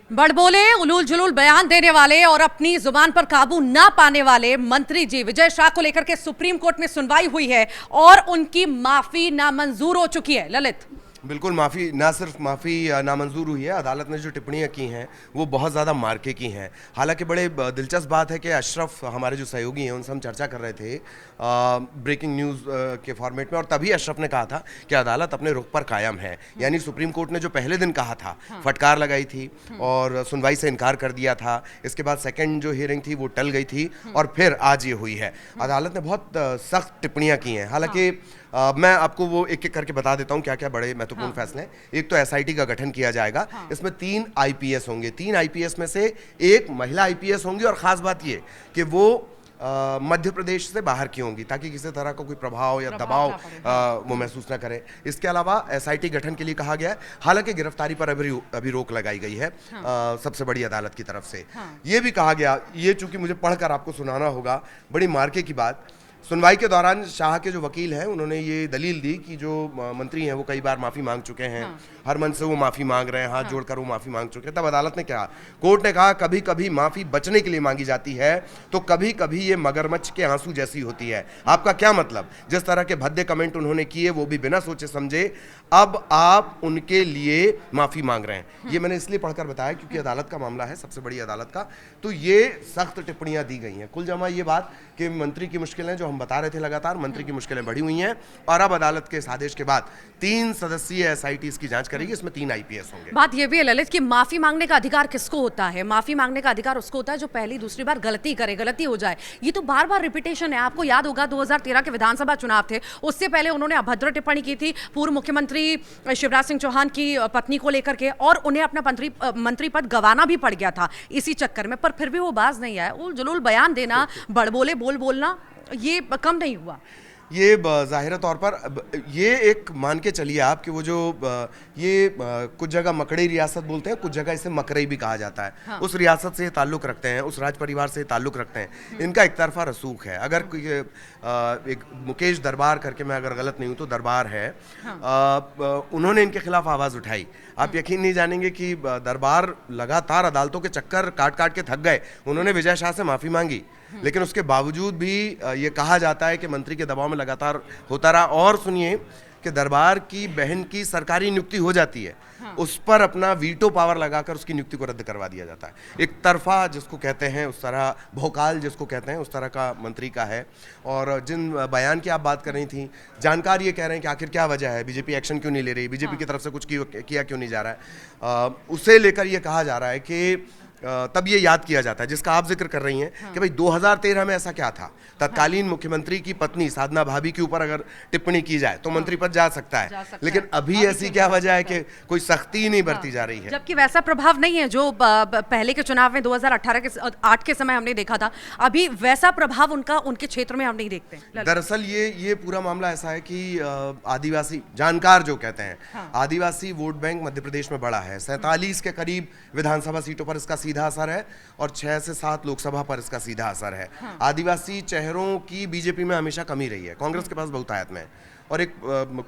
बड़बोले, उलूल जुलूल बयान देने वाले और अपनी जुबान पर काबू ना पाने वाले मंत्री जी विजय शाह को लेकर के सुप्रीम कोर्ट में सुनवाई हुई है और उनकी माफी नामंजूर हो चुकी है। ललित, बिल्कुल, माफ़ी ना सिर्फ माफ़ी नामंजूर हुई है, अदालत ने जो टिप्पणियां की हैं वो बहुत ज़्यादा मार्के की हैं। हालांकि बड़े दिलचस्प बात है कि अशरफ हमारे जो सहयोगी हैं उनसे हम चर्चा कर रहे थे ब्रेकिंग न्यूज़ के फॉर्मेट में, और तभी अशरफ ने कहा था कि अदालत अपने रुख पर कायम है। यानी सुप्रीम कोर्ट ने जो पहले दिन कहा था, फटकार लगाई थी और सुनवाई से इनकार कर दिया था, इसके बाद सेकेंड जो हियरिंग थी वो टल गई थी और फिर आज ये हुई है। अदालत ने बहुत सख्त टिप्पणियां की हैं। हालांकि मैं आपको वो एक एक करके बता देता हूँ क्या क्या बड़े महत्वपूर्ण फैसले हैं। एक तो एसआईटी का गठन किया जाएगा। इसमें 3 आईपीएस होंगे। 3 आईपीएस में से एक महिला आईपीएस होंगी, और ख़ास बात ये कि वो मध्य प्रदेश से बाहर की होंगी, ताकि किसी तरह का कोई प्रभाव या दबाव वो महसूस ना करें। इसके अलावा एसआईटी गठन के लिए कहा गया है। हालांकि गिरफ्तारी पर अभी रोक लगाई गई है सबसे बड़ी अदालत की तरफ से। ये भी कहा गया, ये चूंकि मुझे पढ़कर आपको सुनाना होगा, बड़ी मार्के की बात। सुनवाई के दौरान शाह के जो वकील हैं उन्होंने ये दलील दी कि जो मंत्री हैं वो कई बार माफ़ी मांग चुके हैं, हर मन से वो माफ़ी मांग रहे हैं, हाथ जोड़कर वो माफ़ी मांग चुके हैं। तब अदालत ने कहा, कोर्ट ने कहा, कभी कभी माफ़ी बचने के लिए मांगी जाती है तो कभी कभी ये मगरमच्छ के आंसू जैसी होती है। आपका क्या मतलब? जिस तरह के भद्दे कमेंट उन्होंने किए वो भी बिना सोचे समझे, अब आप उनके लिए माफ़ी मांग रहे हैं। ये मैंने इसलिए पढ़कर बताया क्योंकि अदालत का मामला है, सबसे बड़ी अदालत का, तो ये सख्त टिप्पणियां दी गई हैं। कुल जमा ये बात कि मंत्री की मुश्किलें, जो हम बता रहे थे लगातार, मंत्री की मुश्किलें बढ़ी हुई हैं, और अब अदालत के इस आदेश के बाद 3 सदस्यीय एसआईटी इसकी जांच करेगी। इसमें 3 आईपीएस होंगे। बात ये भी है ललित कि माफी मांगने का अधिकार किसको होता है? माफी मांगने का अधिकार उसको होता है जो पहली दूसरी बार गलती करे, गलती हो जाए। ये तो बार बार रिपीटेशन है। आपको याद होगा 2013 के विधानसभा चुनाव थे, उससे पहले उन्होंने अभद्र टिप्पणी की थी पूर्व मुख्यमंत्री शिवराज सिंह चौहान की पत्नी को लेकर के, और उन्हें अपना मंत्री पद गंवाना भी पड़ गया था इसी चक्कर में, पर फिर भी वो बाज नहीं आए। उल जुलूल बयान देना, बड़बोले बोलना, ये कम नहीं हुआ। ये ज़ाहिर तौर पर ये एक मान के चलिए आप कि वो जो ये कुछ जगह मकड़ी रियासत बोलते हैं, कुछ जगह इसे मकरई भी कहा जाता है। उस रियासत से ताल्लुक़ रखते हैं, उस राज परिवार से ताल्लुक़ रखते हैं। इनका एक तरफा रसूख है। अगर कोई एक मुकेश दरबार करके, मैं अगर गलत नहीं हूँ तो दरबार है, उन्होंने इनके खिलाफ आवाज़ उठाई। आप यकीन नहीं जानेंगे कि दरबार लगातार अदालतों के चक्कर काट काट के थक गए। उन्होंने विजय शाह से माफ़ी मांगी, लेकिन उसके बावजूद भी ये कहा जाता है कि मंत्री के दबाव में लगातार होता रहा। और सुनिए कि दरबार की बहन की सरकारी नियुक्ति हो जाती है, उस पर अपना वीटो पावर लगाकर उसकी नियुक्ति को रद्द करवा दिया जाता है। एक तरफा जिसको कहते हैं, उस तरह भोकाल जिसको कहते हैं, उस तरह का मंत्री का है। और जिन बयान की आप बात कर रही थी, जानकार ये कह रहे हैं कि आखिर क्या वजह है, बीजेपी एक्शन क्यों नहीं ले रही, बीजेपी की तरफ से कुछ किया क्यों नहीं जा रहा है। उसे लेकर ये कहा जा रहा है कि तब ये याद किया जाता है, जिसका आप जिक्र कर रही हैं, कि भाई 2013 में ऐसा क्या था। तत्कालीन मुख्यमंत्री की पत्नी साधना भाभी के ऊपर अगर टिप्पणी की जाए तो मंत्री पद जा सकता है, लेकिन अभी ऐसी क्या वजह है कि कोई सख्ती नहीं बरती जा रही है, जबकि वैसा प्रभाव नहीं है जो पहले के चुनाव में 2018 के 8 के समय हमने देखा था। अभी वैसा प्रभाव उनके क्षेत्र में हम नहीं देखते। दरअसल ये पूरा मामला ऐसा है कि आदिवासी जानकार जो कहते हैं, आदिवासी वोट बैंक मध्य प्रदेश में बड़ा है। 47 के करीब विधानसभा सीटों पर इसका सीधा असर है और 6 से 7 लोकसभा पर इसका सीधा असर है। आदिवासी चेहरों की बीजेपी में हमेशा कमी रही है, कांग्रेस के पास बहुतायत में, और एक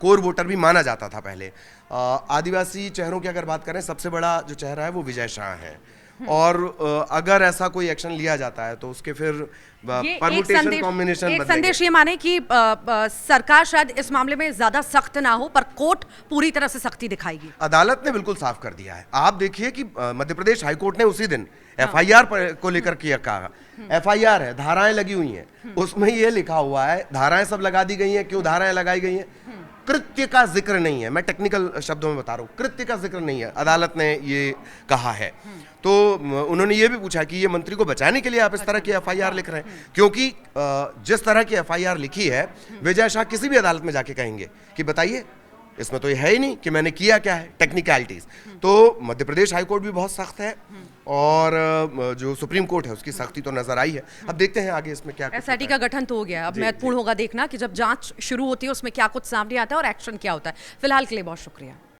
कोर वोटर भी माना जाता था पहले। आदिवासी चेहरों की अगर बात करें, सबसे बड़ा जो चेहरा है वो विजय शाह है, और अगर ऐसा कोई एक्शन लिया जाता है तो उसके फिर परमुटेशन कॉम्बिनेशन एक संदेश ये माने कि सरकार शायद इस मामले में ज्यादा सख्त ना हो, पर कोर्ट पूरी तरह से सख्ती दिखाएगी। अदालत ने बिल्कुल साफ कर दिया है। आप देखिए कि मध्य प्रदेश हाईकोर्ट ने उसी दिन एफआईआर को लेकर किया कहा, एफआईआर है, धाराएं लगी हुई हैं, उसमें ये लिखा हुआ है, धाराएं सब लगा दी गई हैं। क्यों धाराएं लगाई गई हैं? कृत्य का जिक्र नहीं है। मैं टेक्निकल शब्दों में बता रहा हूँ, कृत्य का जिक्र नहीं है, अदालत ने ये कहा है। तो उन्होंने ये भी पूछा कि ये मंत्री को बचाने के लिए आप इस तरह की एफआईआर लिख रहे हैं, क्योंकि जिस तरह की एफआईआर लिखी है, विजय शाह किसी भी अदालत में जाके कहेंगे कि बताइए, इसमें तो ये है ही नहीं कि मैंने किया क्या है, टेक्निकलिटीज। तो मध्य प्रदेश हाईकोर्ट भी बहुत सख्त है, और जो सुप्रीम कोर्ट है उसकी सख्ती तो नजर आई है। अब देखते हैं आगे इसमें क्या। एसआईटी का गठन तो हो गया, अब महत्वपूर्ण होगा देखना कि जब जांच शुरू होती है उसमें क्या कुछ सामने आता है और एक्शन क्या होता है। फिलहाल के लिए बहुत शुक्रिया।